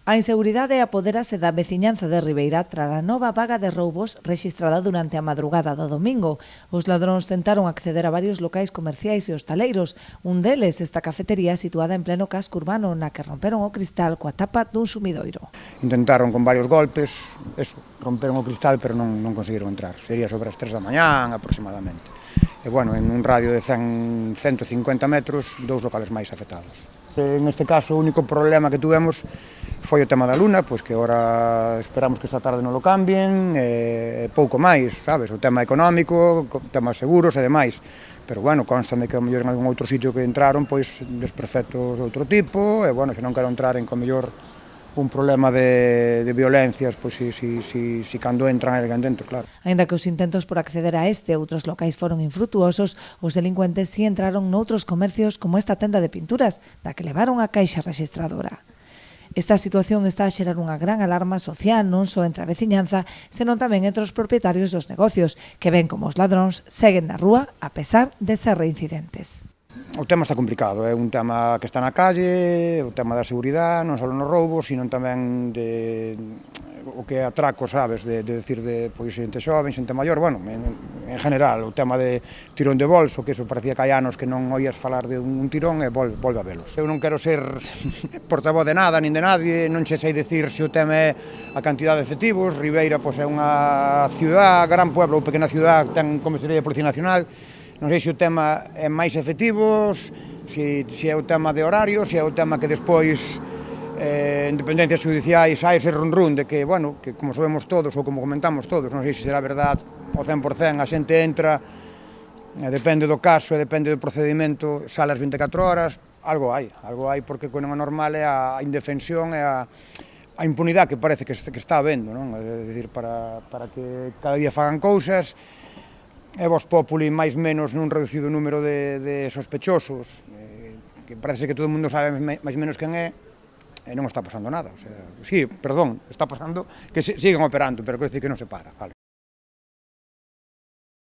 A inseguridade apodérase da veciñanza de Ribeira tras a nova vaga de roubos rexistrada durante a madrugada do domingo. Os ladróns tentaron acceder a varios locais comerciais e hostaleiros. Un deles, esta cafetería situada en pleno casco urbano, na que romperon o cristal coa tapa dun sumidoiro. Intentaron con varios golpes, romperon o cristal, pero non conseguiron entrar. Sería sobre as 3 da mañán aproximadamente. E, bueno, en un radio de 150 metros, dous locales máis afectados. En este caso, o único problema que tuvemos foi o tema da luna, pois que agora esperamos que esta tarde non lo cambien, pouco máis, sabes, o tema económico, o tema seguros e demais. Pero, bueno, constame que, ao mellor, en algún outro sitio que entraron, pois, desperfectos de outro tipo, e, bueno, se non quero entrar en, ao mellor, un problema de violencias, pois, si cando entran alguén dentro, claro. Aínda que os intentos por acceder a este e outros locais foron infrutuosos, os delincuentes si entraron noutros comercios como esta tenda de pinturas, da que levaron a caixa registradora. Esta situación está a xerar unha gran alarma social non só entre a veciñanza, senón tamén entre os propietarios dos negocios, que ven como os ladróns seguen na rúa a pesar de ser reincidentes. O tema está complicado, é un tema que está na calle, o tema da seguridade, non só nos roubos, sino tamén de o que é atraco, sabes, de decir de pois xente xoven, xente maior, bueno, en general, o tema de tirón de bolso, que eso parecía que hai anos que non oías falar de un tirón e volve a velos. Eu non quero ser portavoz de nada, nin de nadie, non che sei decir se o tema é a cantidad de efectivos. Ribeira, pois, é unha ciudad, gran pueblo ou pequena ciudad, ten comisaría de Policía Nacional. Non sei se o tema é máis efectivos, se é o tema de horarios, se é o tema que despois en dependencias judiciais hai ese run de que, bueno, que como sabemos todos ou como comentamos todos, non sei se será verdade ao 100%, a xente entra, depende do caso e depende do procedimento, sale as 24 horas, algo hai porque o non é normal é a indefensión e a impunidade que parece que está habendo, non? É dicir, para que cada día fagan cousas, e vos populi máis menos nun reducido número de sospechosos, que parece que todo o mundo sabe máis menos quen é, e non está pasando nada. O sea, sí, perdón, está pasando que sigan operando, pero quero dicir que non se para, vale.